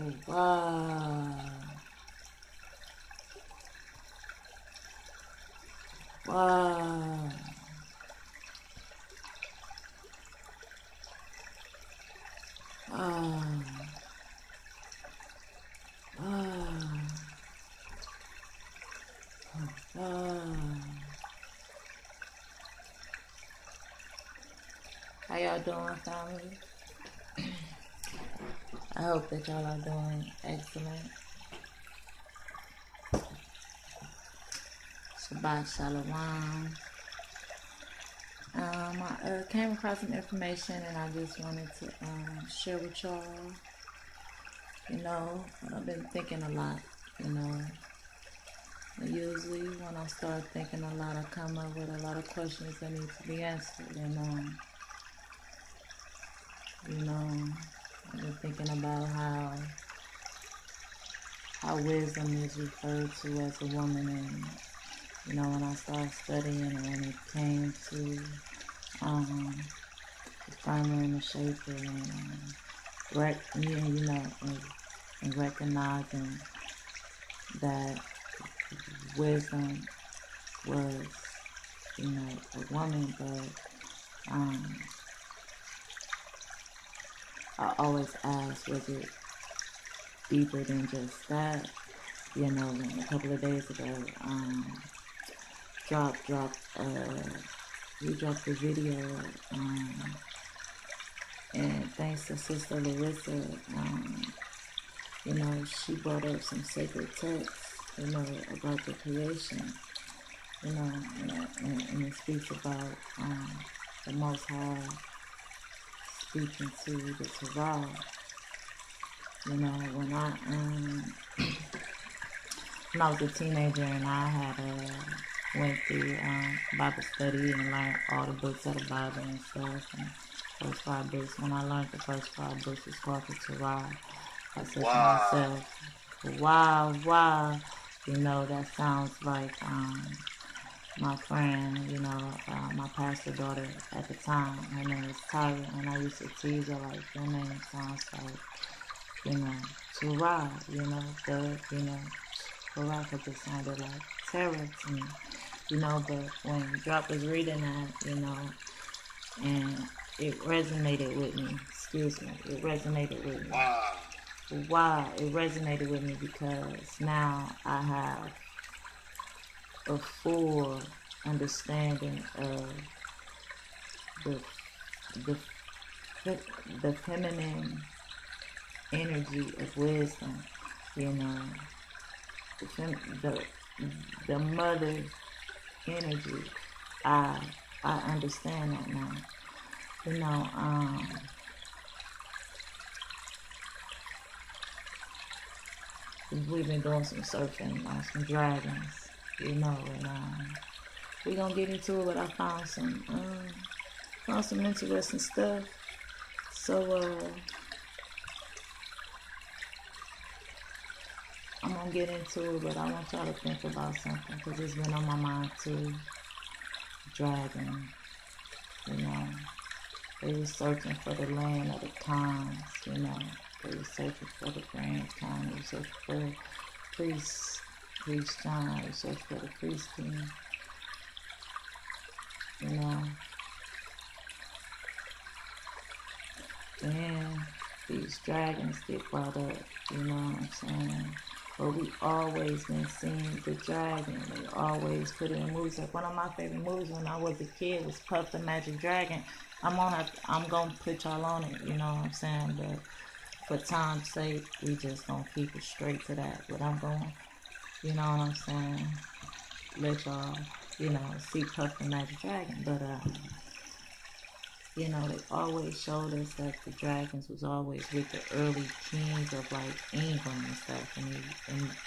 Wow. Wow. Wow. Wow. Wow. How y'all doing, family? I hope that y'all are doing excellent. Shabbat Shalom. I came across some information and I just wanted to share with y'all. You know, I've been thinking a lot, you know. And usually when I start thinking a lot, I come up with a lot of questions that need to be answered. And, you know, I've been thinking about how wisdom is referred to as a woman. And, you know, when I started studying and when it came to the farmer and the shaper and recognizing that wisdom was, you know, a woman, but I always ask, was it deeper than just that? You know, a couple of days ago, we dropped the video, and thanks to Sister Larissa, you know, she brought up some sacred texts, you know, about the creation, you know, and it speaks about the Most High speaking to the Torah. You know, when I was a teenager and I had went through Bible study and learned all the books of the Bible and stuff. And first 5 books. When I learned the first 5 books was called the Torah, I said to myself, wow, you know, that sounds like my friend, you know, my pastor daughter at the time. Her name was Tyra, and I used to tease her like, your name sounds like, you know, Torah, you know, Torah, because it sounded like terror to me, you know. But when Drop was reading that, you know, and it resonated with me. It resonated with me. Wow, it resonated with me because now I have a full understanding of the feminine energy of wisdom, you know, the mother energy. I understand that now. You know, we've been doing some surfing on some dragons, you know, and we're gonna get into it, but I found some interesting stuff. So I'm gonna get into it, but I want y'all to think about something because it's been on my mind too. Dragon, you know, they were searching for the land of the Khans, you know. They were searching for the Grand Khan. They were searching for Priest John. They were searching for the Priest King, you know. And these dragons get brought up, you know what I'm saying? But we always been seeing the dragon. They always put it in movies. Like one of my favorite movies when I was a kid was Puff the Magic Dragon. I'm gonna put y'all on it, you know what I'm saying? But for time's sake, we just gonna keep it straight to that. But I'm going, you know what I'm saying? Let y'all, you know, see Puff the Magic Dragon. But you know, they always showed us that the dragons was always with the early kings of like England and stuff, and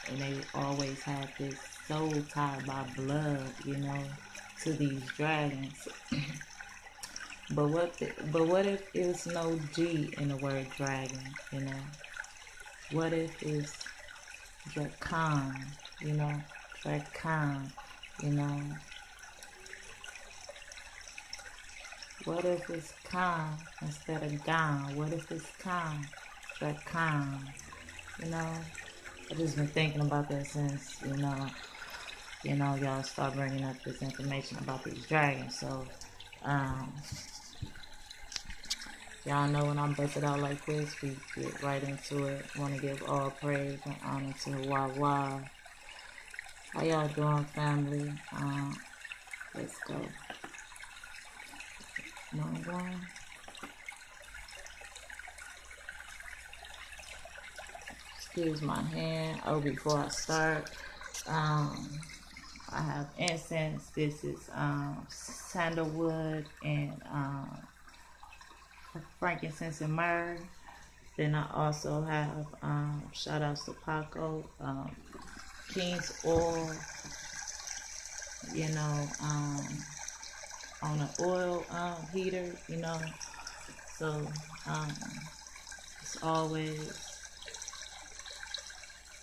they always had this soul tied by blood, you know, to these dragons. But what if it's no G in the word dragon, you know? What if it's Dracan, you know? Dracan, you know? What if it's Khan instead of Gan? What if it's Khan? Dracan. You know, I've just been thinking about that since, y'all start bringing up this information about these dragons. So, um, y'all know when I bust it out like this, we get right into it. Want to give all praise and honor to the Wah. How y'all doing, family? Let's go. One. Excuse my hand. Oh, before I start, I have incense. This is sandalwood and frankincense and myrrh. Then I also have shout outs to Paco, King's oil, on an oil heater, So it's always,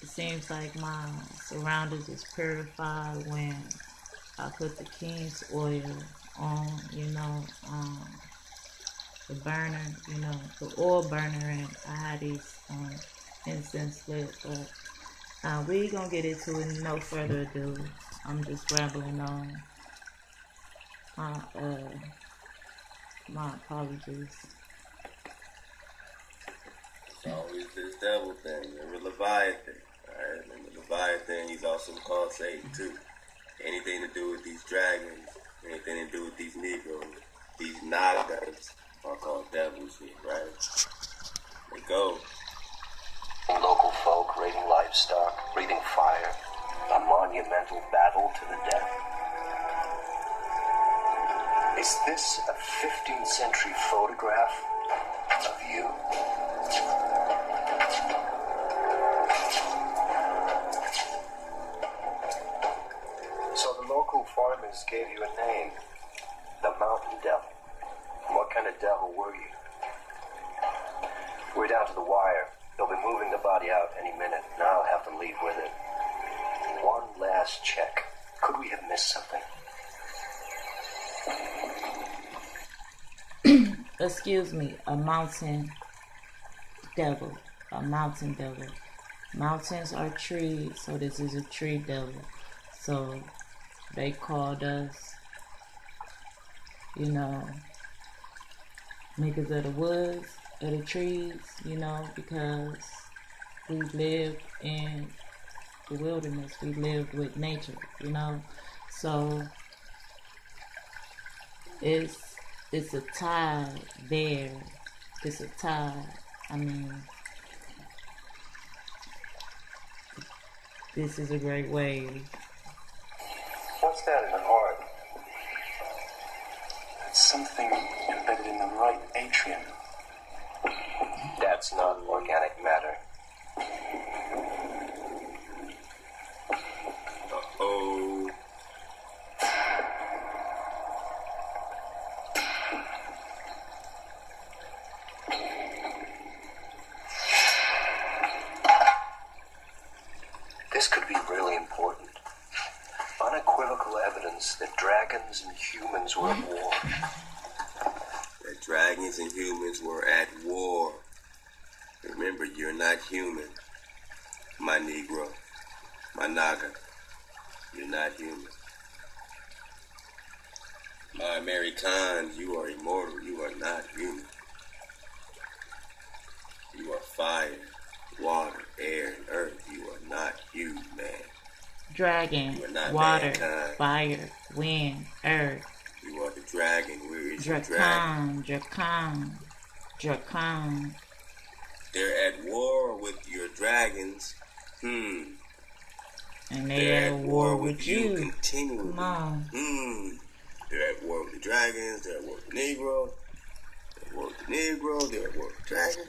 it seems like my surroundings is purified when I put the King's oil on, the burner, the oil burner, and I had these incense lit. But we gonna get into it. No further ado. I'm just rambling on. My apologies. It's always this devil thing. Remember Leviathan. Alright, remember Leviathan, he's also called Satan too. Anything to do with these dragons, anything to do with these Negroes, these Nagas are called devils here, right? They go. Local folk raiding livestock, breathing fire, a monumental battle to the death. Is this a 15th century photograph of you? So the local farmers gave you a name, the Mountain Devil. What kind of devil were you? We're down to the wire. They'll be moving the body out any minute, and I'll have to leave with it. One last check. Could we have missed something? Excuse me, a mountain devil. Mountains are trees, so this is a tree devil. So they called us, niggas of the woods, of the trees, because we lived in the wilderness. We lived with nature, So it's a tide there. It's a tide. I mean, this is a great wave. What's that in the heart? It's something embedded in the right atrium. That's not organic matter. Uh-oh. This could be really important. Unequivocal evidence that dragons and humans were at war. That dragons and humans were at war. Remember, you're not human. My Negro. My Naga. You're not human. My Americans, you are immortal. You are not human. You are fire, water, air, and earth. You are not human. Dragon, water, mankind. Fire, wind, earth. You are the dragon. Where is your dragon? Dracan. They're at war with your dragons. And they're at war with you. Continually. Come on. They're at war with the dragons. They're at war with the Negro. They're at war with the Negro. They're at war with the dragon.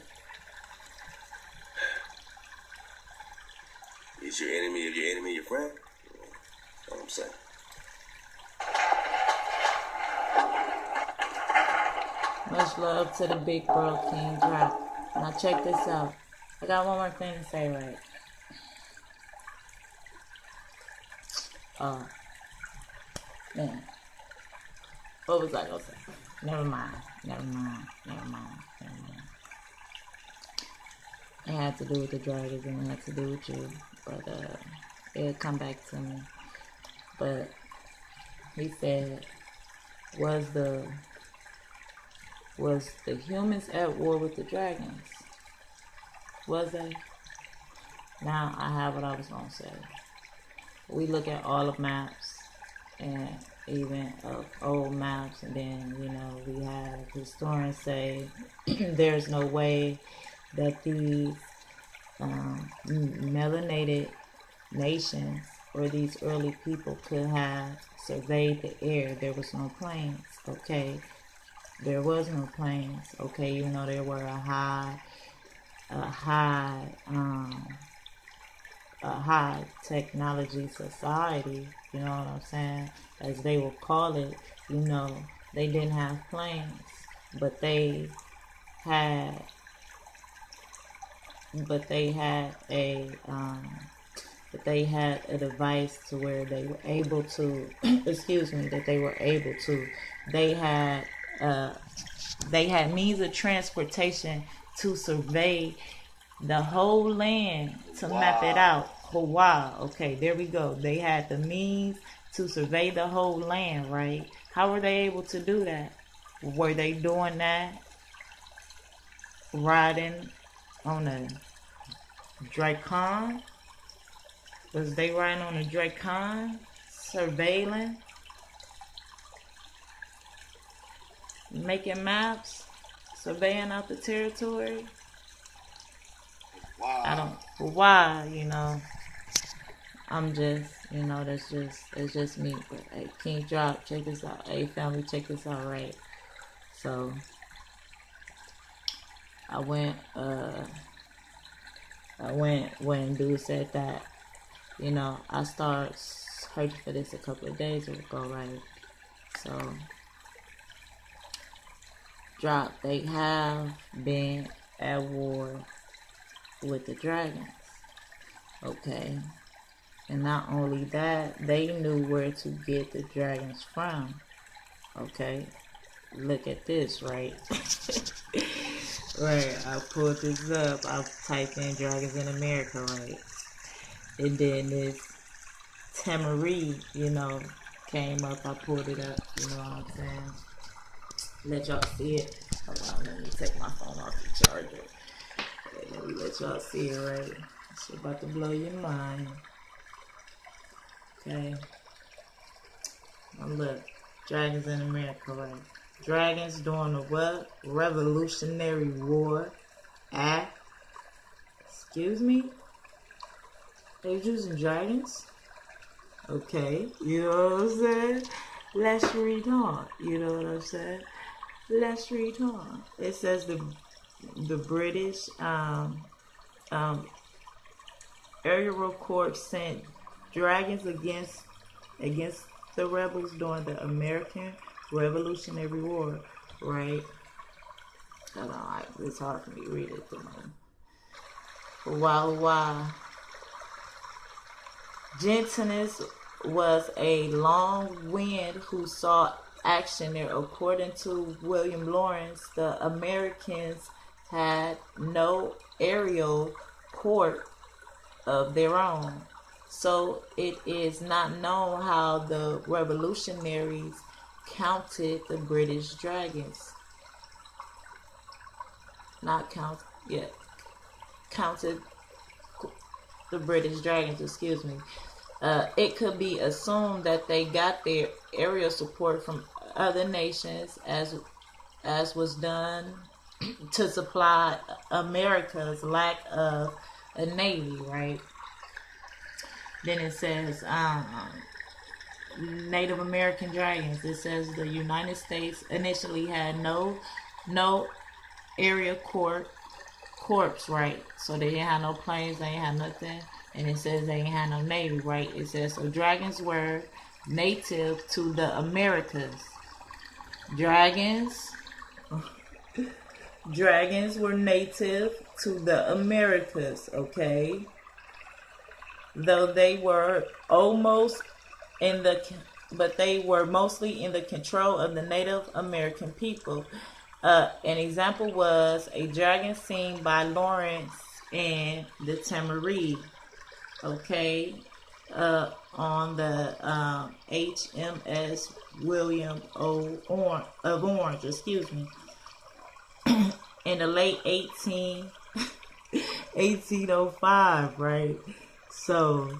Is your enemy your friend? That's all I'm saying. Much love to the big bro King Drop. Now check this out. I got one more thing to say, right? Man. What was I gonna say? Never mind. It had to do with the dragons and it had to do with you. But it'll come back to me. But he said, was the humans at war with the dragons? Was they? Now I have what I was gonna say. We look at all of maps and even old maps, and then we have historians say there's no way that these melanated nations or these early people could have surveyed the air. There was no planes. Okay, there was no planes. Okay, there were a high technology society, you know what I'm saying, as they will call it. They didn't have planes, but they had a device to where they were able to they had means of transportation to survey the whole land, to map it out. Wow. Okay, there we go. They had the means to survey the whole land, right? How were they able to do that? Were they doing that riding on a Dracon? Was they riding on a Dracon, surveilling, making maps, surveying out the territory? Wow. I don't. Why? I'm just. It's just me. But hey, King Drop, check this out. Hey, family, check this out, right? So I went when dude said that. I started searching for this a couple of days ago, right? So, Drop, they have been at war with the dragons, okay? And not only that, they knew where to get the dragons from, okay? Look at this, right? Right, I pulled this up. I typed in dragons in America, right? And then this Tamari, came up. I pulled it up, you know what I'm saying? Let y'all see it. Hold on, let me take my phone off the charger. Okay, let me let y'all see it, right? It's about to blow your mind. Okay. Now look, dragons in America, right? Dragons during the what? Revolutionary War Act. Excuse me? They using dragons? Okay, you know what I'm saying? Let's read on. You know what I'm saying? Let's read on. It says the British Aerial Corps sent dragons against the rebels during the American Revolutionary War, right? Hold on, it's hard for me to read it at the moment. While gentleness was a long wind who saw action there. According to William Lawrence, the Americans had no aerial corps of their own. So it is not known how the revolutionaries counted the British dragons. Counted the British dragons, excuse me. It could be assumed that they got their aerial support from other nations, as was done to supply America's lack of a navy, right? Then it says Native American dragons. It says the United States initially had no area corps, right? So they didn't have no planes, they didn't have nothing. And it says they didn't have no navy, right? It says so dragons were native to the Americas. Dragons were native to the Americas, okay? Though they were but they were mostly in the control of the Native American people. An example was a dragon seen by Lawrence and the Tamaree, okay, on the HMS William of Orange, excuse me, in the late 1805, right? So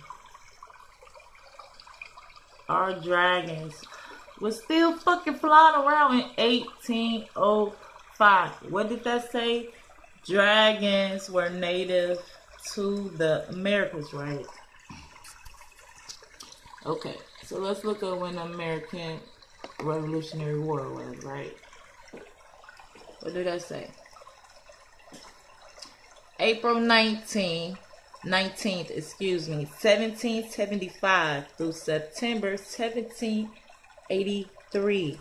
our dragons was still fucking flying around in 1805. What did that say? Dragons were native to the Americas, right? Okay, so let's look at when the American Revolutionary War was, right? What did I say? April 19th, 1775 through September 1783.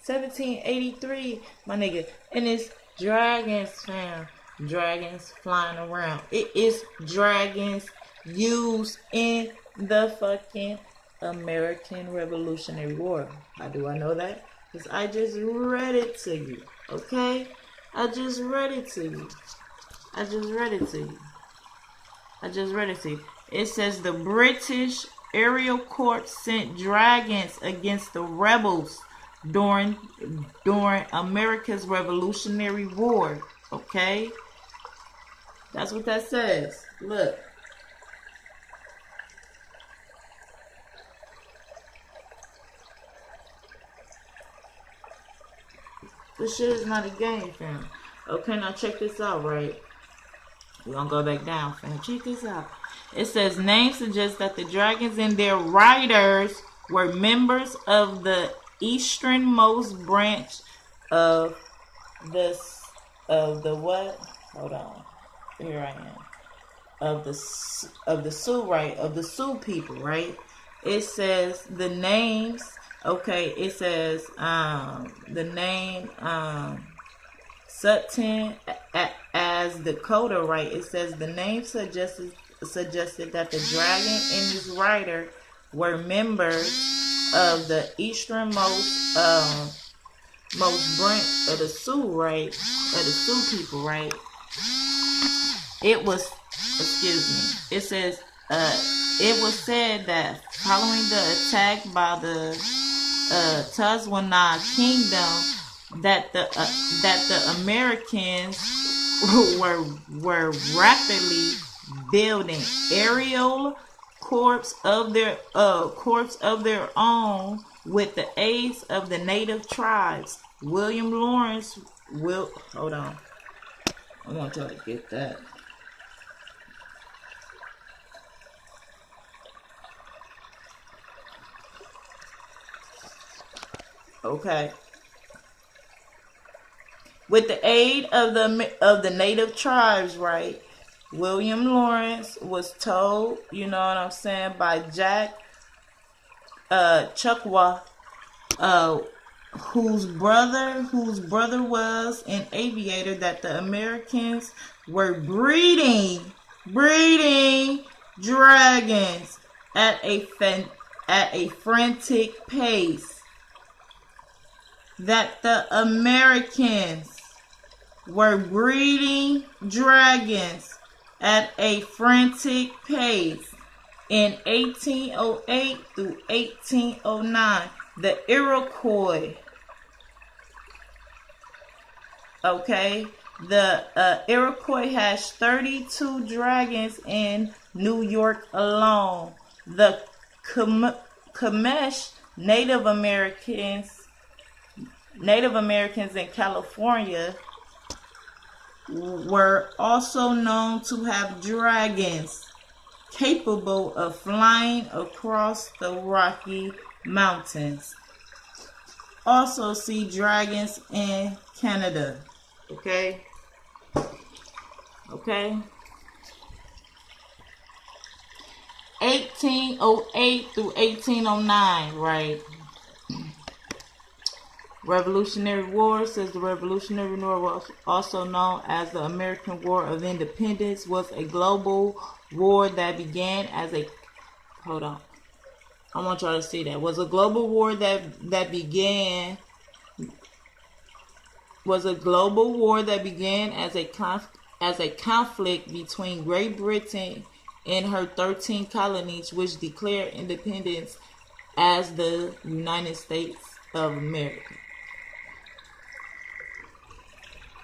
1783, my nigga. And it's dragons, fam. Dragons flying around. It is dragons used in the fucking American Revolutionary War. How do I know that? Because I just read it to you. Okay? I just read it to you. It says the British aerial corps sent dragons against the rebels during America's Revolutionary War. Okay? That's what that says. Look. This shit is not a game, fam. Okay, now check this out, right? We're gonna go back down, fam. Check this out. It says names suggest that the dragons and their riders were members of the easternmost branch of the what? Hold on. Here I am. Of the Sioux, right? Of the Sioux people, right? It says the names. Okay, it says the name Sutton as Dakota, right? It says the name suggested that the dragon and his rider were members of the easternmost most branch of the Sioux, right? Of the Sioux people, right? It was, it says it was said that following the attack by the Tazwana Kingdom, that the Americans were rapidly building aerial corps of their own with the aids of the native tribes. William Lawrence hold on. I want y'all to get that. Okay. With the aid of the native tribes, right? William Lawrence was told, you know what I'm saying, by Jack Chukwa, whose brother was an aviator, that the Americans were breeding dragons at a frantic pace. That the Americans were breeding dragons at a frantic pace. In 1808 through 1809, the Iroquois, okay, the Iroquois has 32 dragons in New York alone. The Comanche Native Americans in California were also known to have dragons capable of flying across the Rocky Mountains. Also see dragons in Canada. Okay? 1808 through 1809, right? Revolutionary War says the Revolutionary War, also known as the American War of Independence, was a global war that began as a hold on. I want y'all to see that. Was a global war that began as a as a conflict between Great Britain and her 13 colonies, which declared independence as the United States of America.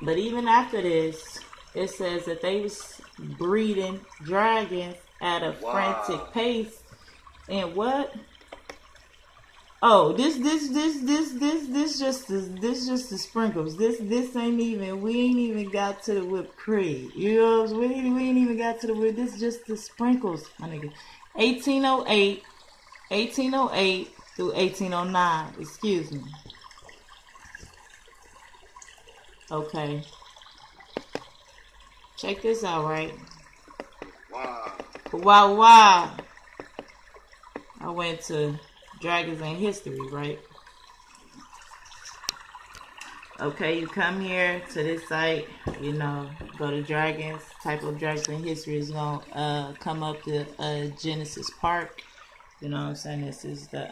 But even after this, it says that they was breeding dragons at a frantic pace. And what? Oh, this just the sprinkles. This ain't even, we ain't even got to the whipped cream. You know, we ain't even got to the whip. This just the sprinkles, my nigga. 1808 through 1809. Excuse me. Okay. Check this out, right? Wow. I went to Dragons in History, right? Okay, you come here to this site, you know, go to Dragons, type of Dragons in History, is gonna come up to Genesis Park. You know what I'm saying? This is the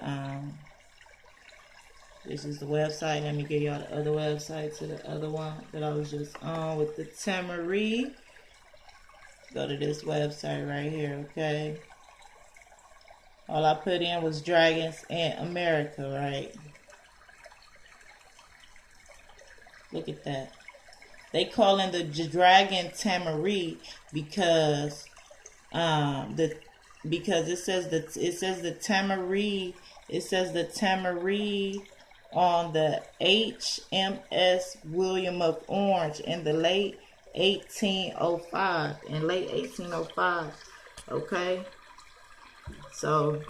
website. Let me give y'all the other website to the other one that I was just on with the Tamari. Go to this website right here, okay? All I put in was Dragons in America, right? Look at that. They call in the dragon Tamari because it says the Tamari on the HMS William of Orange in the late 1805. Okay. So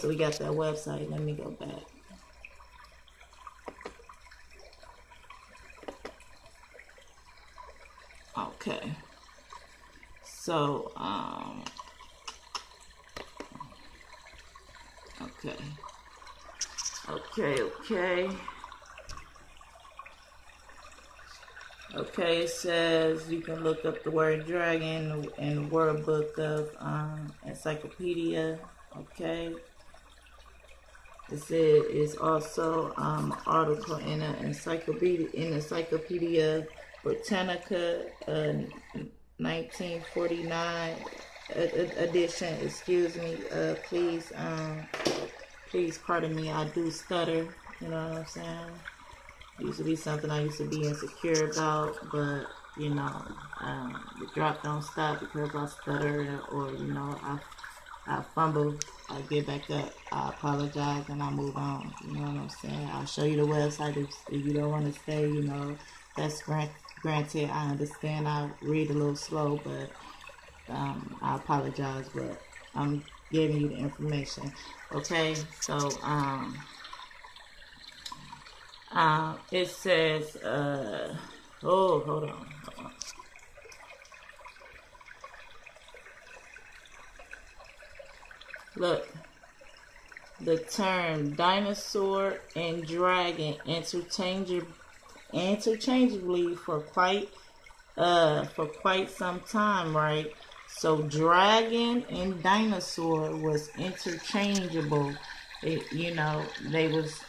we got that website. Let me go back. Okay. So, okay. Okay, it says you can look up the word dragon in the word book of encyclopedia. Okay. It's also an article in an Encyclopedia Britannica 1949 edition. Excuse me. Please pardon me. I do stutter. You know what I'm saying? It used to be something I used to be insecure about, but you know, the drop don't stop because I stutter or you know I fumble. I get back up. I apologize and I move on. You know what I'm saying? I'll show you the website if you don't want to stay. You know, that's granted. I understand. I read a little slow, but I apologize. But I'm giving you the information. Okay, so it says hold on. Look, the term dinosaur and dragon interchangeably for quite some time, right? So dragon and dinosaur was interchangeable. You know, they was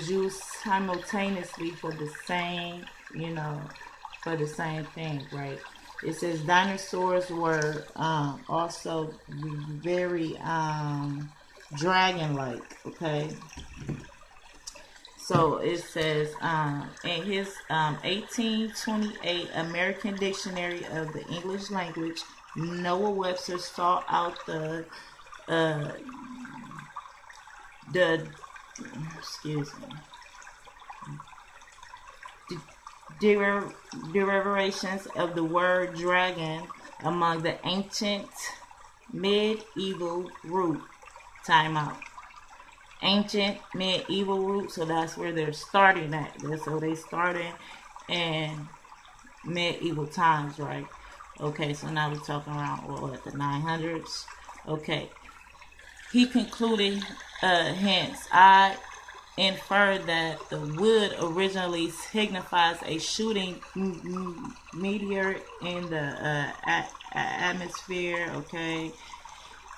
used simultaneously for the same, you know, for the same thing, right? It says dinosaurs were also very dragon-like, okay? So it says in his 1828 American Dictionary of the English Language, Noah Webster sought out the derivations of the word dragon among the ancient medieval root. Time out. Ancient medieval root, so that's where they're starting at. So they started in medieval times, right? Okay, so now we're talking around the 900s. Okay. He concluded, hence, I infer that the wood originally signifies a shooting meteor in the atmosphere.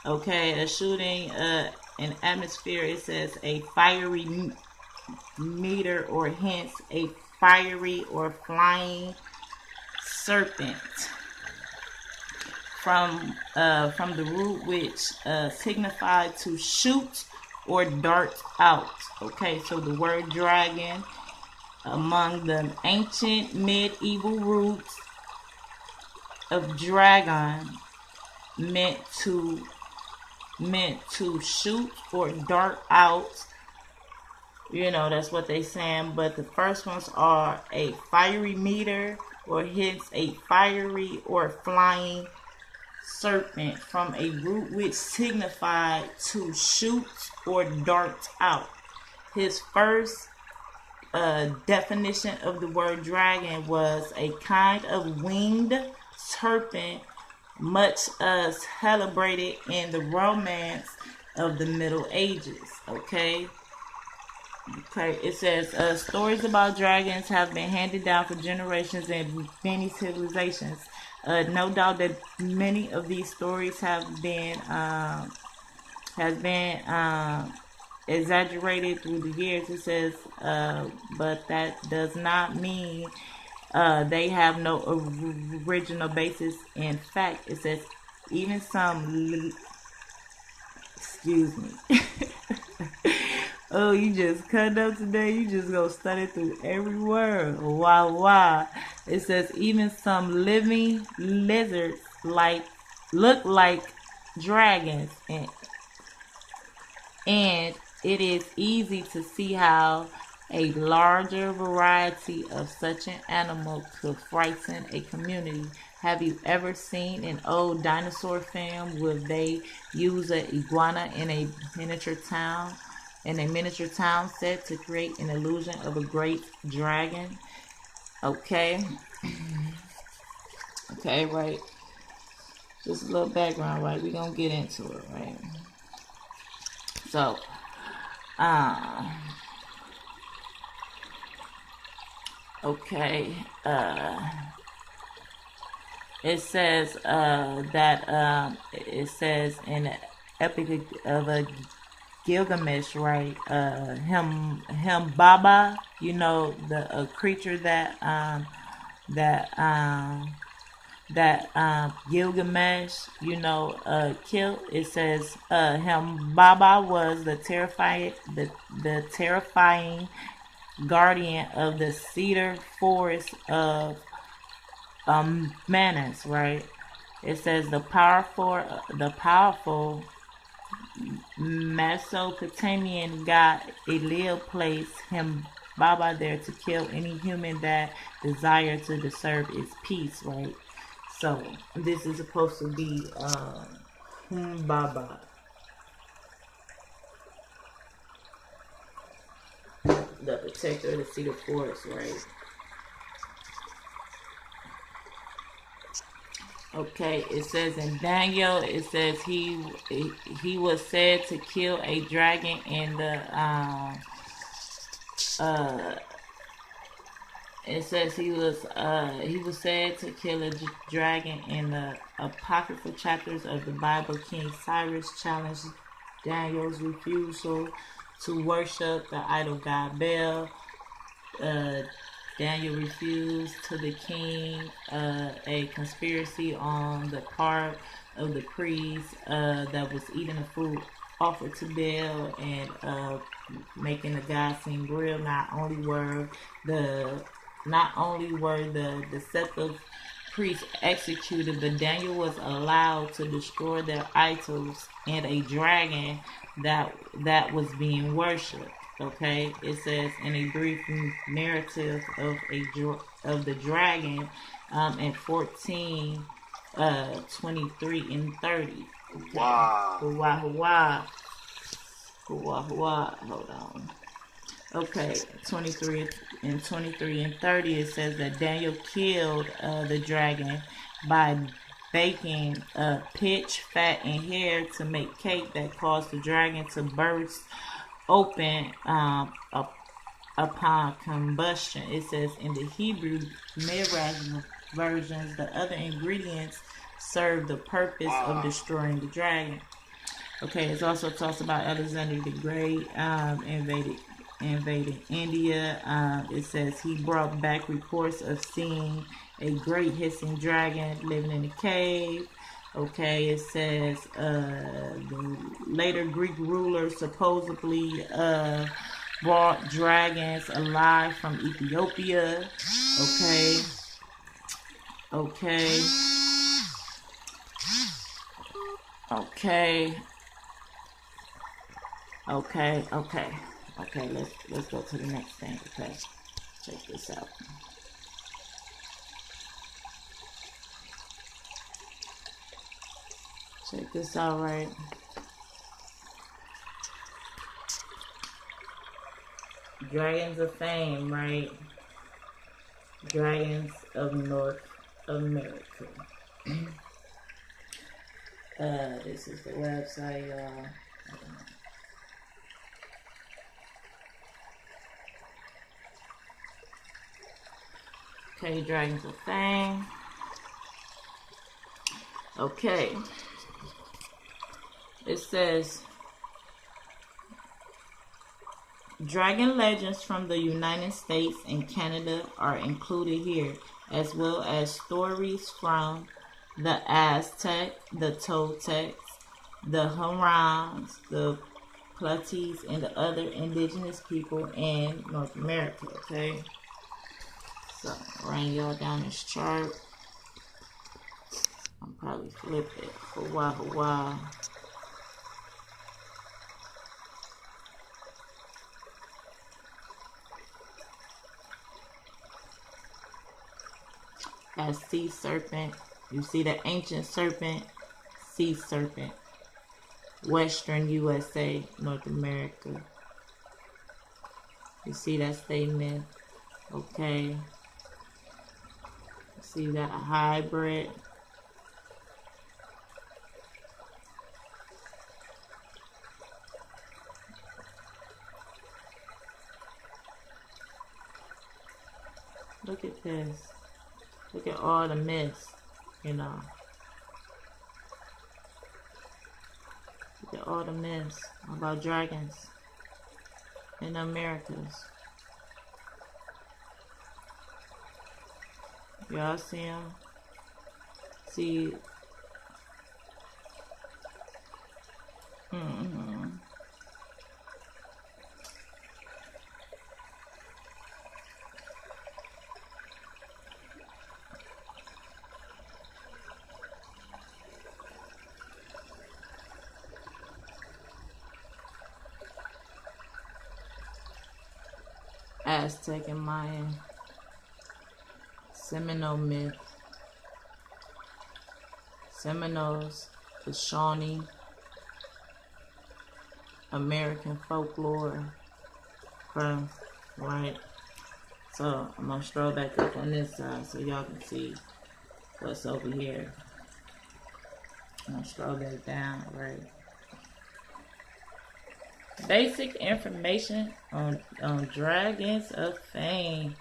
Okay, a shooting in atmosphere. It says a fiery meteor, or hence a fiery or flying serpent, from the root which signified to shoot or dart out. Okay, so the word dragon, among the ancient medieval roots of dragon, meant to shoot or dart out. You know, that's what they saying. But the first ones are a fiery meter, or hence a fiery or flying serpent, from a root which signified to shoot or dart out. His first definition of the word dragon was a kind of winged serpent, much as celebrated in the romance of the Middle Ages. Okay, it says stories about dragons have been handed down for generations in many civilizations. No doubt that many of these stories have been exaggerated through the years. It says, but that does not mean they have no original basis in fact. It says even some excuse me. Oh, you just cut up today. You just go study through every word. Wow. It says even some living lizards look like dragons, and it is easy to see how a larger variety of such an animal could frighten a community. Have you ever seen an old dinosaur film where they use an iguana in a miniature town set to create an illusion of a great dragon? Okay, right. Just a little background, right? We're gonna get into it, right? So, okay, it says that it says in the Epic of a Gilgamesh, right? Him Baba, you know, the creature that Gilgamesh, you know, killed. It says him Baba was the terrifying guardian of the cedar forest of Manas, right? It says the powerful Mesopotamian god Elil placed him Baba there to kill any human that desired to disturb its peace, right? So this is supposed to be Baba, the protector of the cedar forest, right? Okay, it says in Daniel, it says he was said to kill a dragon in the it says he was said to kill a dragon in the apocryphal chapters of the Bible. King Cyrus challenged Daniel's refusal to worship the idol god Baal. Daniel refused to the king, a conspiracy on the part of the priest that was eating the food offered to Baal and making the god seem real. Not only were the deceptive priests executed, but Daniel was allowed to destroy their idols and a dragon that was being worshipped. Okay, it says in a brief narrative of the dragon in 14, 23 and 30. Okay. Wow. Hold on. Okay, 23 and 30, it says that Daniel killed the dragon by baking pitch, fat, and hair to make cake that caused the dragon to burst open upon combustion. It says in the Hebrew Midrash versions, the other ingredients serve the purpose of destroying the dragon. Okay, it also talks about Alexander the Great invaded India. It says he brought back reports of seeing a great hissing dragon living in a cave. Okay, it says the later Greek rulers supposedly brought dragons alive from Ethiopia. Okay. Okay. Okay. Okay. Okay. Okay. Let's go to the next thing. Okay. Check this out. Check this out, right? Dragons of Fame, right? Dragons of North America. This is the website, y'all. Okay, Dragons of Fame. Okay. It says dragon legends from the United States and Canada are included here, as well as stories from the Aztec, the Toltecs, the Hurons, the Platies, and the other indigenous people in North America. Okay, so writing y'all down this chart. I'll probably flip it for a while. As sea serpent, you see the ancient serpent, sea serpent, Western USA, North America. You see that statement? Okay. You see that a hybrid. Look at this. Look at all the myths, you know. Look at all the myths about dragons in the Americas. Y'all see them? See. Aztec and Mayan, Seminole myth, Seminoles, the Shawnee, American folklore, right? So I'm gonna stroll back up on this side so y'all can see what's over here. I'm gonna stroll back down, right? Basic information on Dragons of Fame.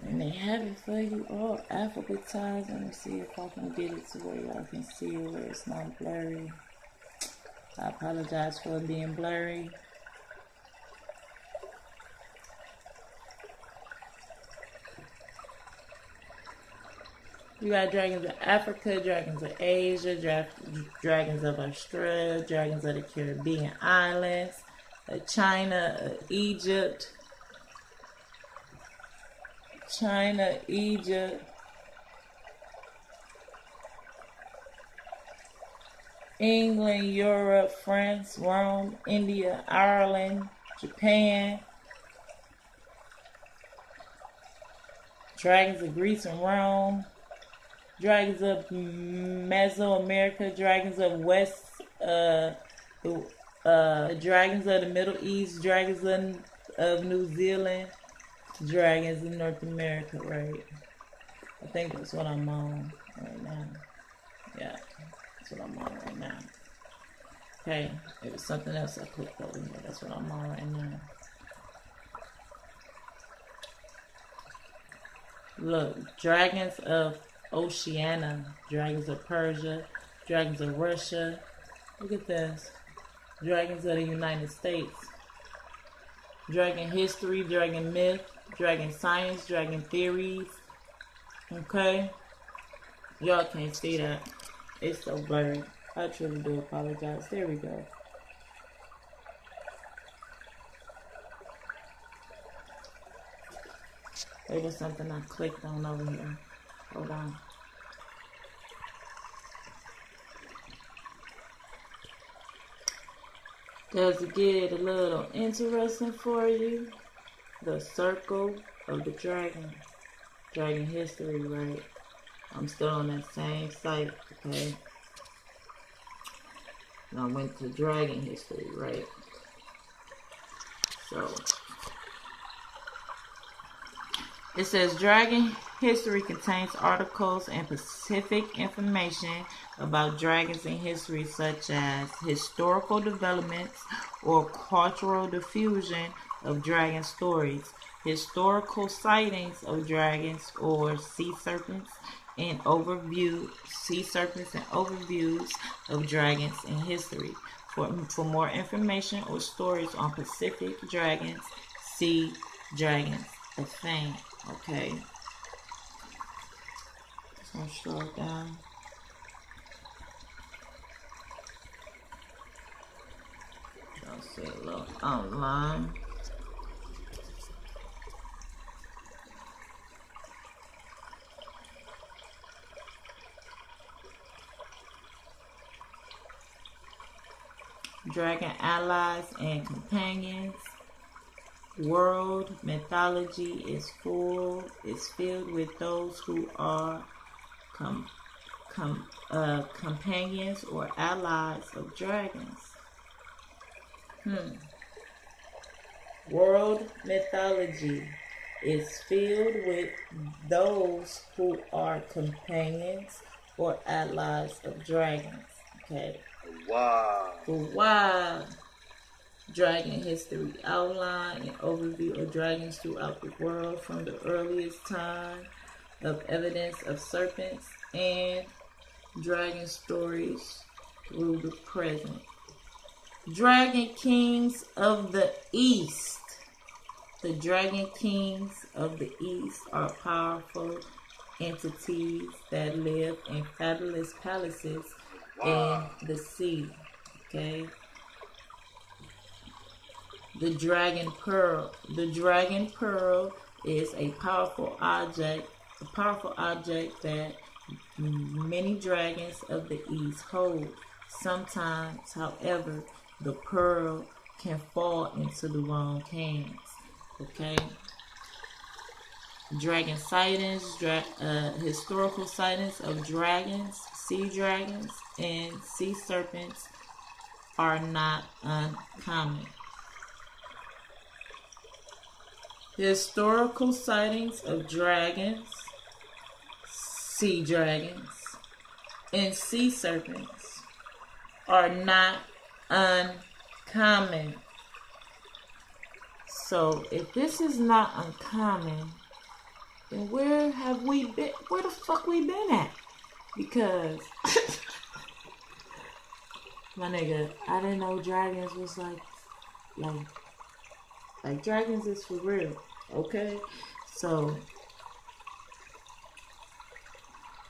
And they have it for you all alphabetized. Let me see if I can get it to where y'all can see it where it's not blurry. I apologize for it being blurry. You got dragons of Africa, dragons of Asia, dragons of Australia, dragons of the Caribbean islands, China, Egypt, England, Europe, France, Rome, India, Ireland, Japan, dragons of Greece and Rome, dragons of Mesoamerica, dragons of dragons of the Middle East, dragons of New Zealand, dragons in North America, right? I think that's what I'm on right now. Yeah, that's what I'm on right now. Okay, it was something else I clicked over here. That's what I'm on right now. Look, dragons of Oceania, dragons of Persia, dragons of Russia. Look at this. Dragons of the United States. dragon history, dragon myth, dragon science, dragon theories. Okay? Y'all can't see that. It's so blurry. I truly do apologize. There we go. There was something I clicked on over here. Hold on. Does it get a little interesting for you? The Circle of the Dragon. Dragon history, right? I'm still on that same site, okay? And I went to dragon history, right? So it says dragon history contains articles and specific information about dragons in history, such as historical developments or cultural diffusion of dragon stories, historical sightings of dragons or sea serpents, and overviews of dragons in history. For more information or stories on Pacific dragons, see dragons a thing. Okay. So I'll slow it down. I'll see a little outline. Dragon allies and companions. World mythology is filled with those who are companions or allies of dragons. World mythology is filled with those who are companions or allies of dragons. Okay. Wow. Dragon history outline and overview of dragons throughout the world from the earliest time of evidence of serpents and dragon stories through the present. Dragon kings of the East. The dragon kings of the East are powerful entities that live in fabulous palaces in the sea. Okay. The dragon pearl. The dragon pearl is a powerful object that many dragons of the East hold. Sometimes, however, the pearl can fall into the wrong hands. Okay. Dragon sightings, historical sightings of dragons, sea dragons, and sea serpents are not uncommon. Historical sightings of dragons, sea dragons, and sea serpents are not uncommon. So if this is not uncommon, then where have we been? Where the fuck we been at? Because my nigga, I didn't know dragons was like dragons is for real. Okay? So,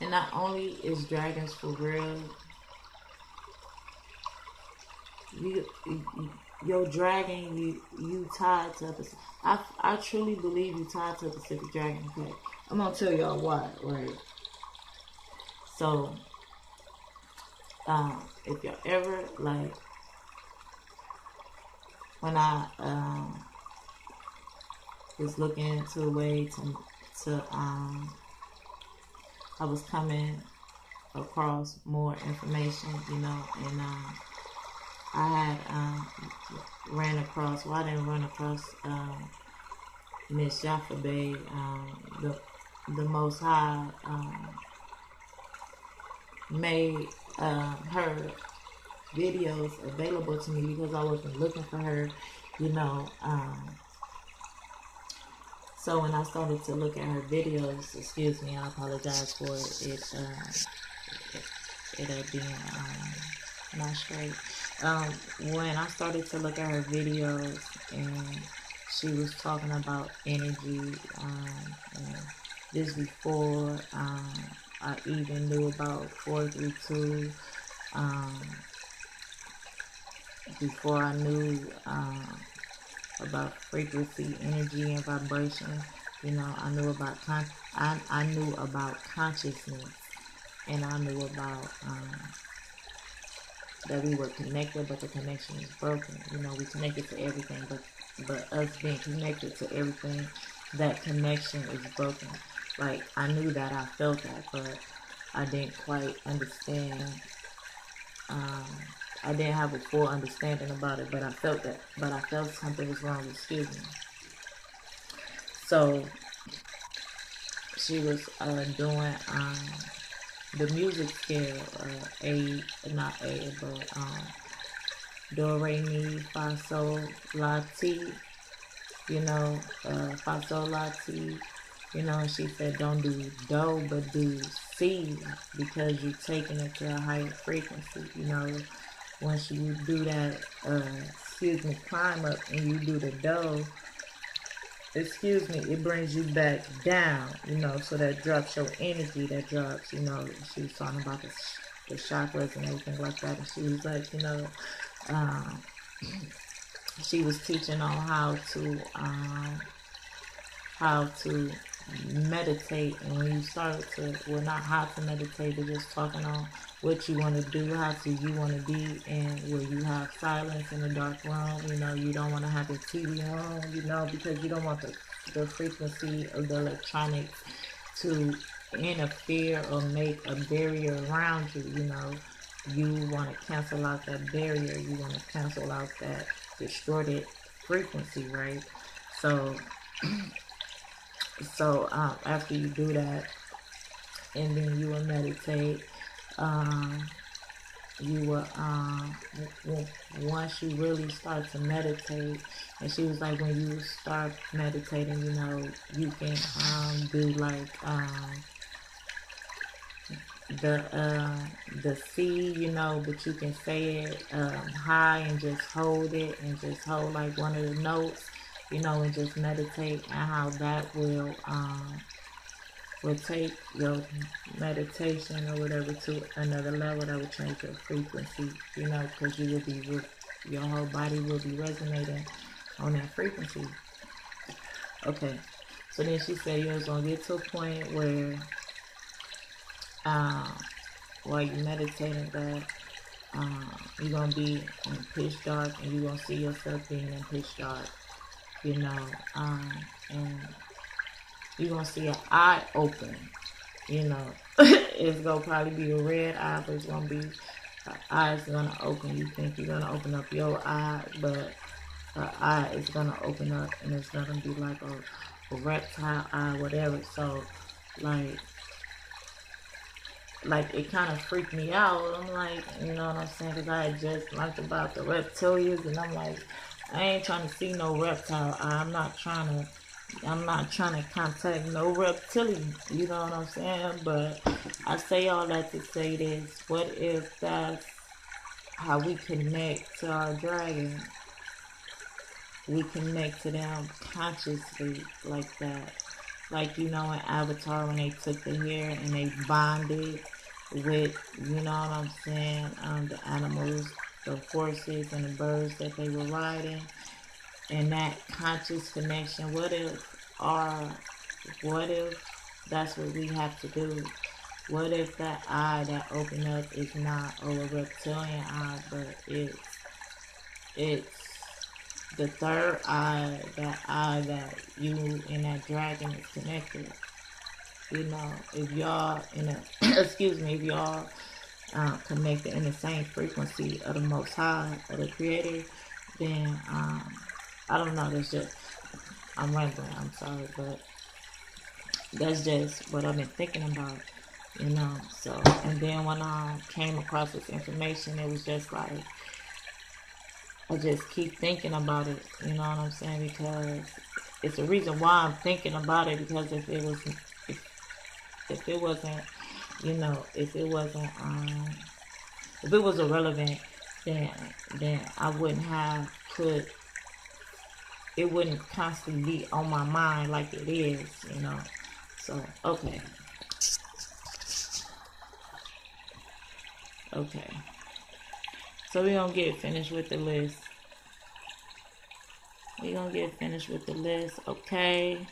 and not only is dragons for real, your dragon, you tied to a Pacific. I truly believe you tied to a Pacific dragon. Okay, I'm gonna tell y'all why, right? So, if y'all ever when I was looking into a way to I was coming across more information, and I had ran across. Well, I didn't run across Miss Jaffa, the Most High made her videos available to me because I wasn't looking for her, So when I started to look at her videos, excuse me, I apologize for it being not straight. When I started to look at her videos, and she was talking about energy, and this before I even knew about 432, before I knew about frequency, energy, and vibration. I knew about I knew about consciousness, and I knew about that we were connected, but the connection is broken. We connected to everything, but us being connected to everything, that connection is broken. Like, I knew that, I felt that, but I didn't quite understand. I didn't have a full understanding about it, but I felt that. But I felt something was wrong. Excuse me. So she was doing the music scale, not A, but do, re, mi, fa, sol, la, ti, fa, sol, la, ti, and she said don't do do, but do C, because you're taking it to a higher frequency. Once you do that, climb up and you do the do, it brings you back down, so that drops your energy, that drops, she was talking about the chakras and everything like that, and she was like, she was teaching on how to meditate, and when you start to, well, not how to meditate, but just talking on what you want to do, how to you want to be, and where you have silence in a dark room, you don't want to have the TV on, because you don't want the frequency of the electronics to interfere or make a barrier around you. You want to cancel out that barrier, you want to cancel out that distorted frequency, right? So after you do that, and then you will meditate, you will once you really start to meditate, and she was like, when you start meditating, you can do like the C, but you can say it high, and just hold it, and just hold like one of the notes, and just meditate, and how that will take your meditation or whatever to another level, that will change your frequency, because you will be, your whole body will be resonating on that frequency. Okay, so then she said you're going to get to a point where while you're meditating, that you're going to be in pitch dark, and you're going to see yourself being in pitch dark, and you're going to see an eye open, it's going to probably be a red eye, but it's going to be, the eye is going to open. You think you're going to open up your eye, but the eye is going to open up, and it's going to be like a reptile eye, whatever. So, like it kind of freaked me out. I'm like, you know what I'm saying? Because I had just learned about the reptilians, and I'm like, I ain't trying to see no reptile eye. I'm not trying to contact no reptilian, you know what I'm saying? But I say all that to say this: what if that's how we connect to our dragon? We connect to them consciously, like that. Like, in Avatar, when they took the hair and they bonded with, you know what I'm saying, the animals, the horses and the birds that they were riding, and that conscious connection. What if that's what we have to do? What if that eye that opened up is not a reptilian eye, but it's the third eye, that eye that you and that dragon is connected. If y'all if y'all connected in the same frequency of the Most High, of the Creator, then I don't know. That's just, I'm rambling. I'm sorry, but that's just what I've been thinking about. So, and then when I came across this information, it was just like, I just keep thinking about it, you know what I'm saying? Because it's the reason why I'm thinking about it, because if it wasn't, if it was irrelevant, then I wouldn't have put it wouldn't constantly be on my mind like it is, you know. So okay. Okay. So we're gonna get finished with the list. Okay.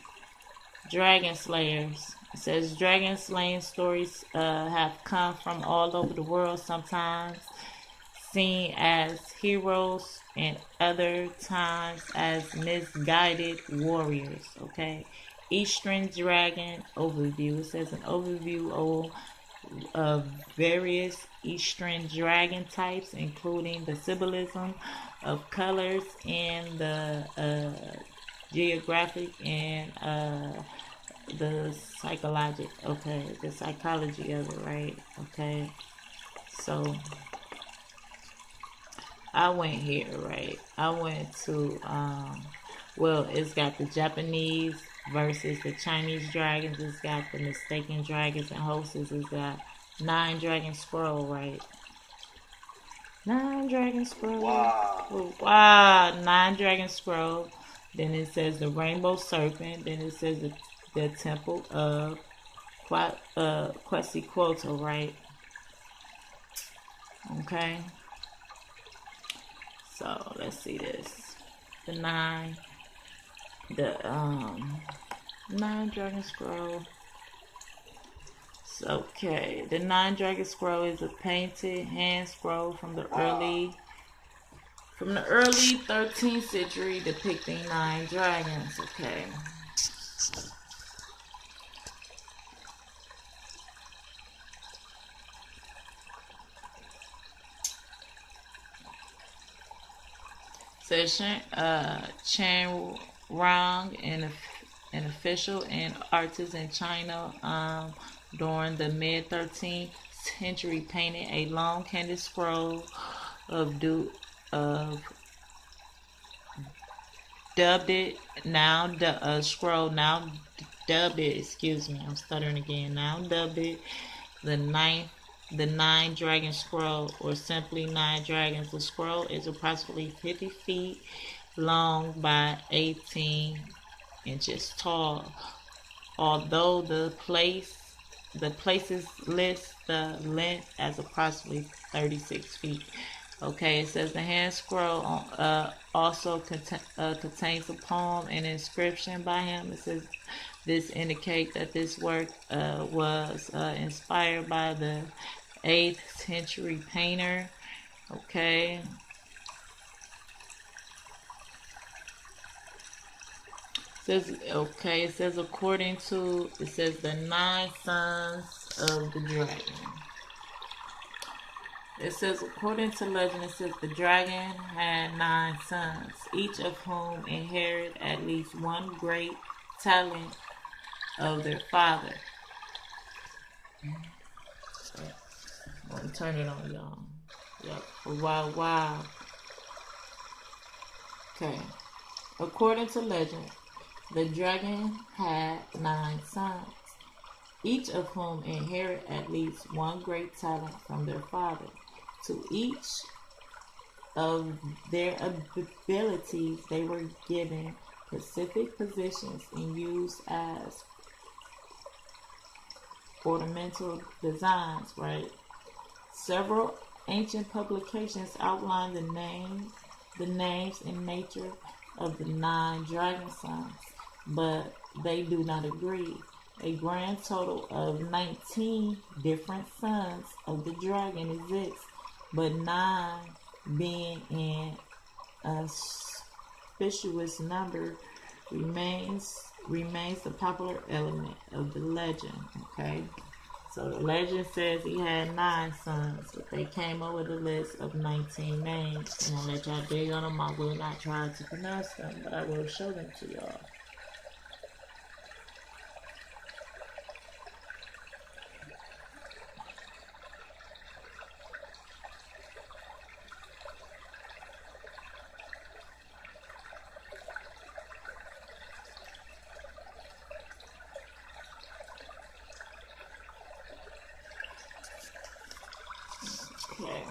Dragon Slayers. It says dragon slaying stories have come from all over the world, sometimes seen as heroes and other times as misguided warriors. Okay. Eastern Dragon Overview. It says an overview of various Eastern dragon types, including the symbolism of colors and the geographic and the the psychology of it, right? Okay, so I went here, right? I went to well, it's got the Japanese versus the Chinese dragons. It's got the mistaken dragons and hosts. It's got 9 dragon scroll, right? 9 dragon scroll. Wow. 9 dragon scroll. Then it says the rainbow serpent. Then it says the temple of Quetzalcoatl, right? Okay. So let's see this. The 9 dragon scroll. Okay, the 9 dragon scroll is a painted hand scroll from the early 13th century depicting 9 dragons. Okay. Says Chen Rong, an official and artist in China during the mid 13th century, painted a long canvas scroll of dubbed it now scroll now dubbed it. Excuse me, I'm stuttering again. Now dubbed it the 9 dragon scroll, or simply 9 dragons. The scroll is approximately 50 feet long by 18 inches tall. Although the places list the length as approximately 36 feet. Okay, it says the hand scroll also contains a poem and inscription by him. It says this indicates that this work was inspired by the 8th century painter. Okay. It says the 9 sons of the dragon. It says, according to legend, it says the dragon had 9 sons, each of whom inherited at least one great talent of their father. I'm gonna turn it on, y'all. Yep. Wow. Okay. According to legend, the dragon had 9 sons, each of whom inherited at least one great talent from their father. To each of their abilities, they were given specific positions and used as ornamental designs, right? Several ancient publications outline the names and nature of the 9 dragon sons, but they do not agree. A grand total of 19 different sons of the dragon exists, but 9 being an auspicious number remains the popular element of the legend. Okay, so the legend says he had 9 sons, but they came up with a list of 19 names. I'm gonna let y'all dig on them. I will not try to pronounce them, but I will show them to y'all. Okay.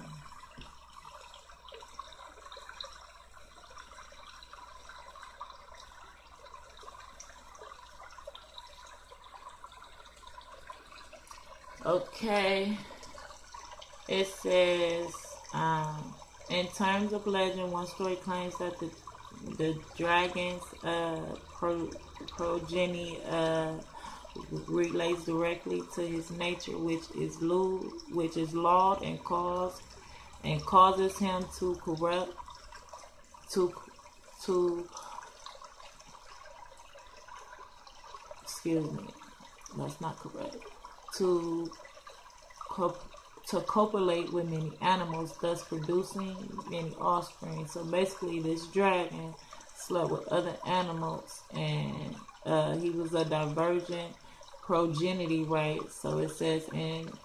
Okay, it says, in terms of legend, one story claims that the dragon's progeny relates directly to his nature, which is laud and causes him to corrupt to to excuse me, that's not correct, to to copulate with many animals, thus producing many offspring. So basically, this dragon slept with other animals, and he was a divergent progeny, right? So it says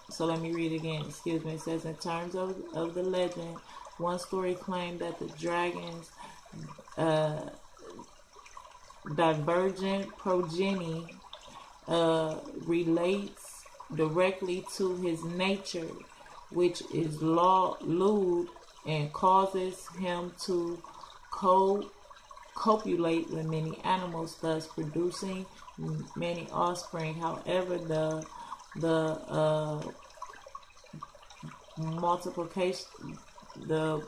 so let me read again, excuse me. It says, in terms of the legend, one story claimed that the dragon's divergent progeny relates directly to his nature, which is lewd, and causes him to copulate with many animals, thus producing many offspring. However, the multiplication the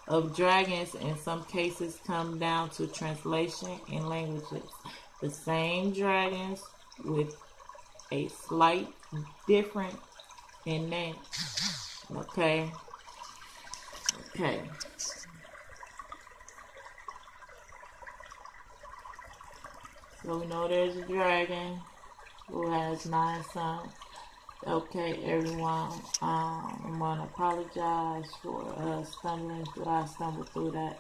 of dragons in some cases come down to translation in languages. The same dragons with a slight difference in name. Okay. So we know there's a dragon who has 9 sons. Okay, everyone. I'm gonna apologize for stumbling through. I stumbled through that.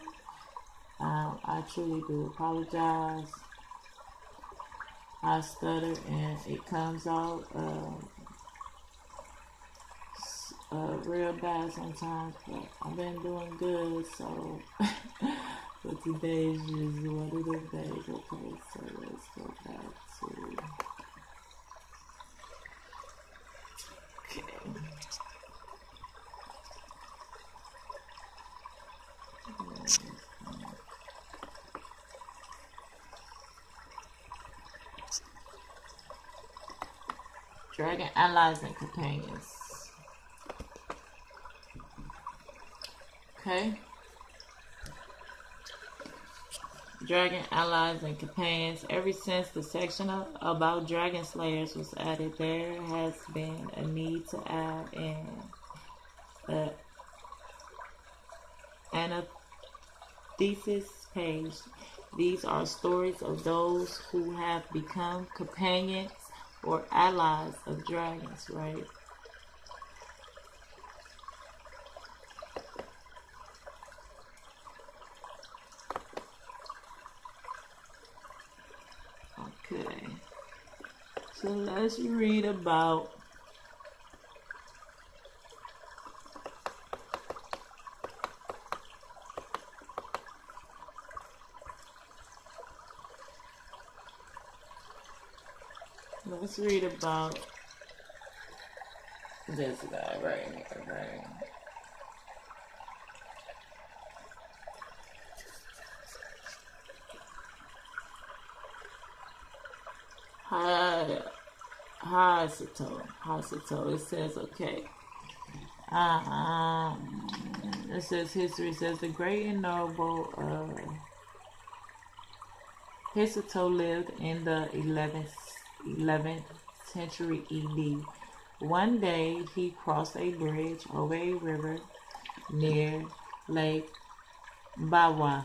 I truly do apologize. I stutter and it comes out real bad sometimes, but I've been doing good, so but today is just one of those days. Okay, so let's go back to dragon allies and companions. Okay. Dragon allies and companions. Ever since the section about dragon slayers was added, there has been a need to add an anathesis page. These are stories of those who have become companions or allies of dragons, right? Okay. So let's read about this guy right here, right? Hasato. It says, okay. It says history says the great and noble Hisato lived in the 11th century ED. One day he crossed a bridge over a river near Lake Bawa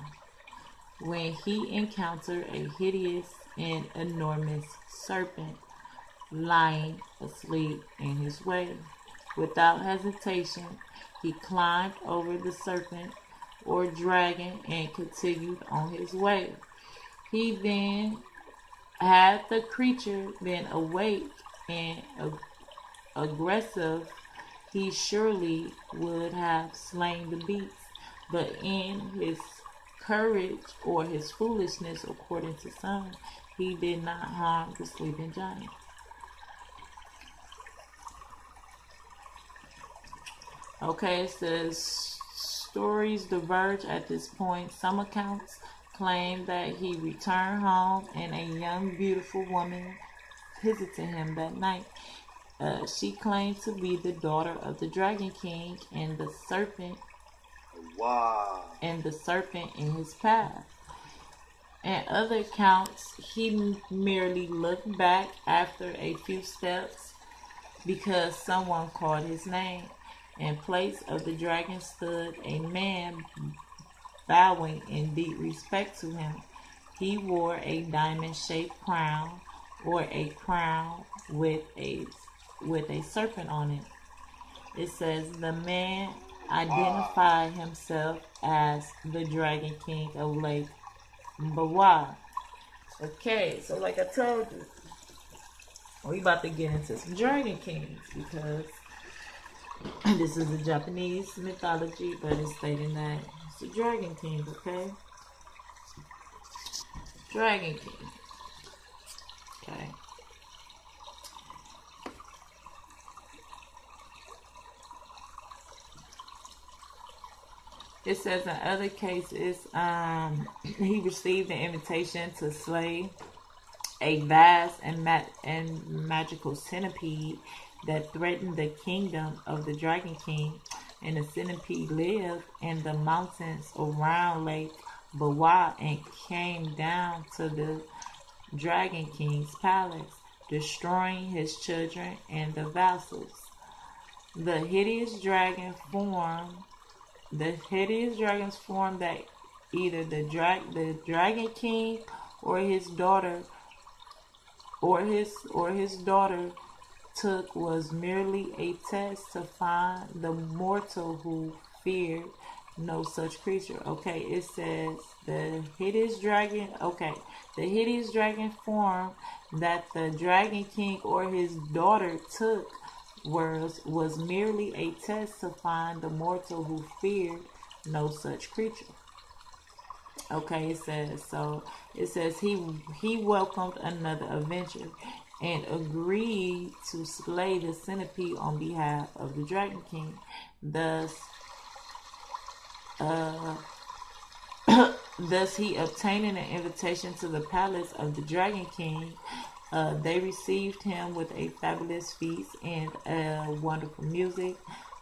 when he encountered a hideous and enormous serpent lying asleep in his way. Without hesitation, he climbed over the serpent or dragon and continued on his way. He then, had the creature been awake and aggressive, he surely would have slain the beast. But in his courage or his foolishness, according to some, he did not harm the sleeping giant. Okay, it says stories diverge at this point. Some accounts claim that he returned home and a young, beautiful woman visited him that night. She claimed to be the daughter of the Dragon King and the serpent in his path. In other accounts, he merely looked back after a few steps because someone called his name. In place of the dragon stood a man bowing in deep respect to him. He wore a diamond-shaped crown, or a crown with a serpent on it. It says the man identified himself as the Dragon King of Lake Bawa. Okay, so like I told you, we about to get into some Dragon Kings because this is a Japanese mythology, but it's stating that it's a Dragon King, okay? Dragon King. Okay. It says in other cases, he received an invitation to slay a vast and magical centipede that threatened the kingdom of the Dragon King, and the centipede lived in the mountains around Lake Bawa and came down to the Dragon King's palace, destroying his children and the vassals. The hideous dragon's form that either the Dragon King or his daughter took was merely a test to find the mortal who feared no such creature. Okay, it says the hideous dragon form that the Dragon King or his daughter took was merely a test to find the mortal who feared no such creature. Okay, it says he welcomed another adventure and agreed to slay the centipede on behalf of the Dragon King. Thus he obtaining an invitation to the palace of the Dragon King. They received him with a fabulous feast and wonderful music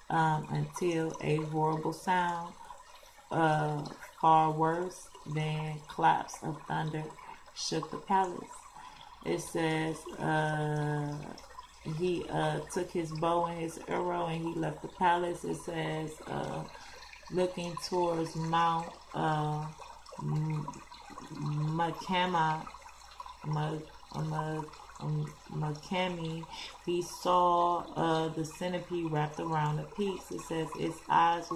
until a horrible sound, far worse than claps of thunder, shook the palace. It says he took his bow and his arrow and he left the palace. It says looking towards Mount Makami, he saw the centipede wrapped around a piece. It says its eyes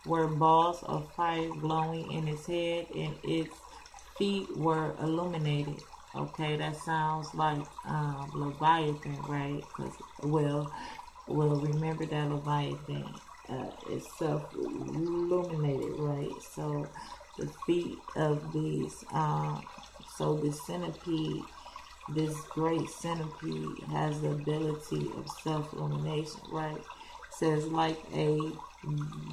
were balls of fire glowing in its head, and its feet were illuminated. Okay, that sounds like Leviathan, right? Well, remember that Leviathan is self-illuminated, right? So the feet of these, so the centipede, this great centipede has the ability of self-illumination, right? It says like a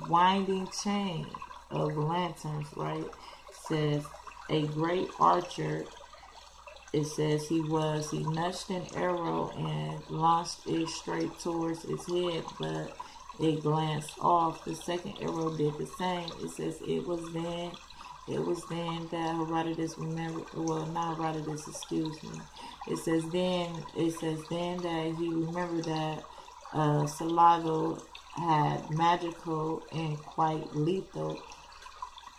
winding chain of lanterns, right? It says a great archer. It says he nudged an arrow and launched it straight towards its head, but it glanced off. The second arrow did the same. It says it was then that Herodotus remembered, well, not Herodotus, excuse me. It says then that he remembered that saliva had magical and quite lethal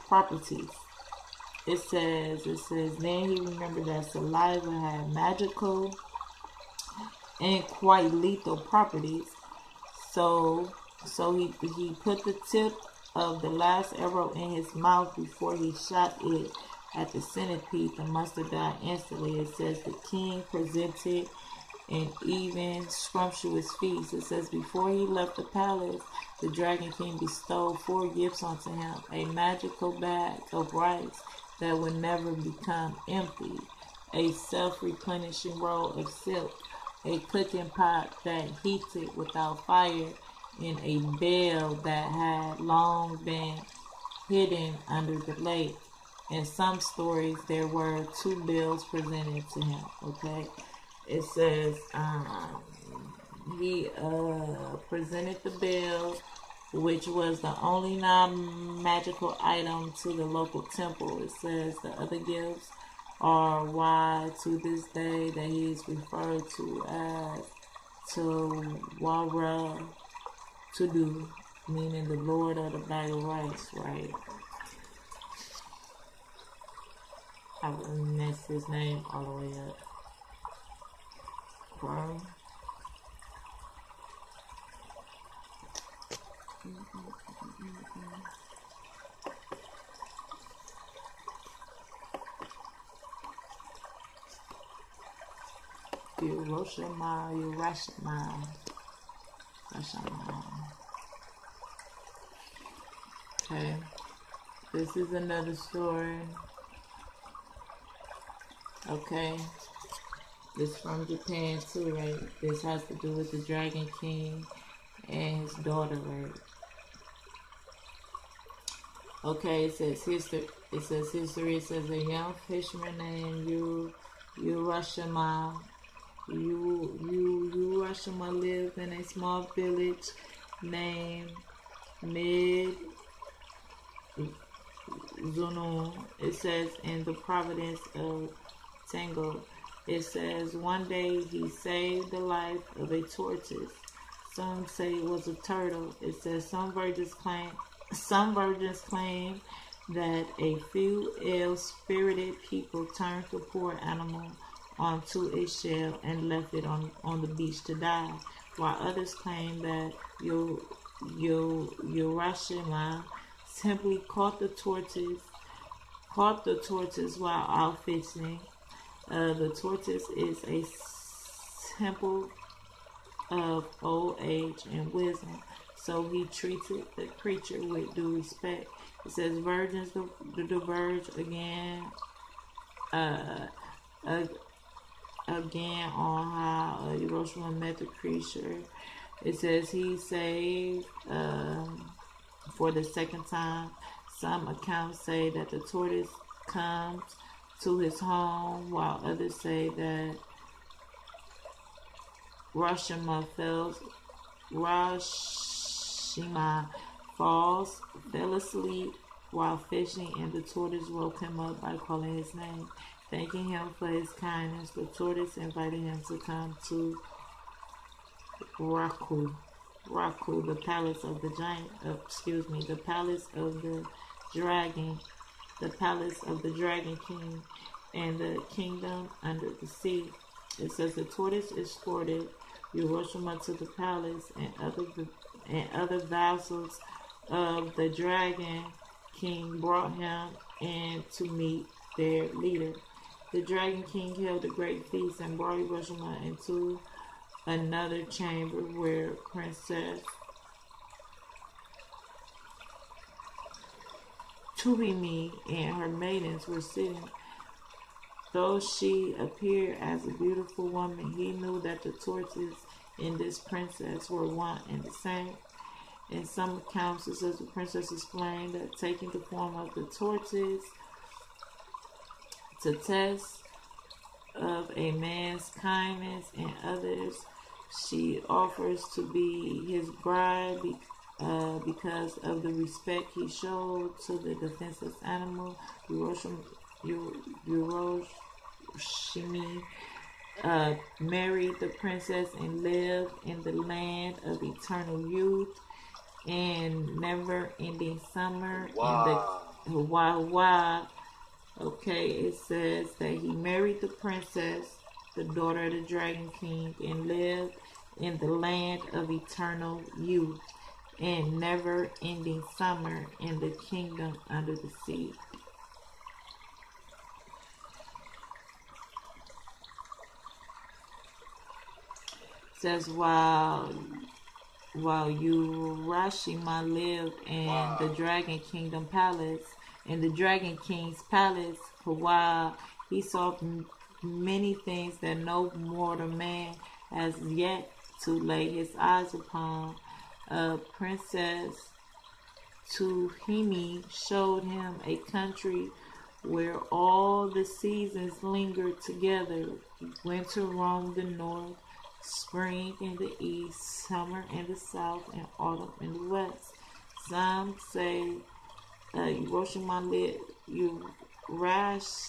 properties. It says then he remembered that saliva had magical and quite lethal properties. So he put the tip of the last arrow in his mouth before he shot it at the centipede. The monster died instantly. It says the king presented an even scrumptious feast. It says before he left the palace, the Dragon King bestowed 4 gifts onto him: a magical bag of rice that would never become empty, a self-replenishing roll of silk, a cooking pot that heated without fire, and a bell that had long been hidden under the lake. In some stories, there were 2 bells presented to him. Okay, It says he presented the bell, which was the only non-magical item to the local temple. It says the other gifts are why to this day that he is referred to as Tawara to do, meaning the Lord of the bag of rice, right? I will mess his name all the way up. From Urashima. Okay, this is another story. Okay, this from Japan too, right? This has to do with the Dragon King and his daughter, right? Okay, it says history. It says a young fisherman named Urashima. Urashima lived in a small village named Mid Zunu. It says in the province of Tango. It says one day he saved the life of a tortoise. Some say it was a turtle. It says some virgins claim that a few ill-spirited people turned the poor animal onto a shell and left it on the beach to die, while others claim that Urashima simply caught the tortoise while out fishing. The tortoise is a symbol of old age and wisdom, so he treated the creature with due respect. It says virgins diverge again on how Hiroshima met the creature. It says he saved for the second time. Some accounts say that the tortoise comes to his home, while others say that Rashima fell asleep while fishing, and the tortoise woke him up by calling his name. Thanking him for his kindness, the tortoise invited him to come to Raku, the palace of the dragon king, and the kingdom under the sea. It says the tortoise escorted Hiroshima to the palace, and other vassals of the dragon king brought him in to meet their leader. The dragon king held a great feast and brought Hiroshima into another chamber where Princess Tsuhime and her maidens were sitting. Though she appeared as a beautiful woman, he knew that the tortoise and this princess were one and the same. In some accounts, it says the princess explained that taking the form of the tortoise to test of a man's kindness, and others she offers to be his bride because of the respect he showed to the defenseless animal. Hiroshima married the princess and lived in the land of eternal youth and never-ending summer. Wow. In the okay, it says that he married the princess, the daughter of the Dragon King, and lived in the land of eternal youth and never-ending summer in the kingdom under the sea. It says while Urashima lived in the Dragon Kingdom Palace, in the Dragon King's palace, for a while, he saw many things that no mortal man has yet to lay his eyes upon. Princess Tsuhime showed him a country where all the seasons lingered together. Winter roamed the north, spring in the east, summer in the south, and autumn in the west. Some say Urashimi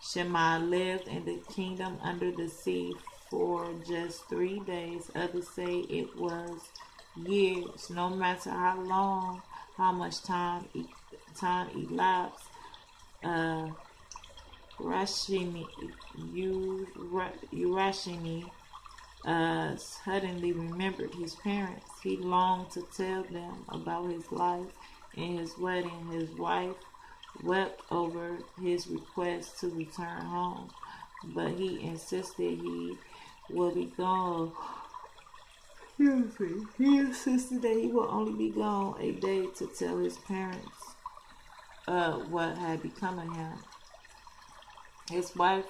Shema lived in the kingdom under the sea for just 3 days. Others say it was years. No matter how long, how much time elapsed, uh, Urashimi suddenly remembered his parents. He longed to tell them about his life and his wedding. His wife wept over his request to return home, but he insisted he would be gone. He insisted that he would only be gone a day to tell his parents what had become of him. His wife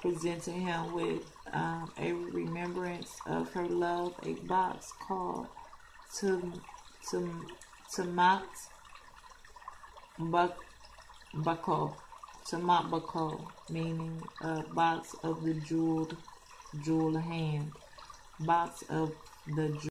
presented him with a remembrance of her love, a box called Tamat Bako, Tamat Bako, meaning a box of the jewel hand, box of the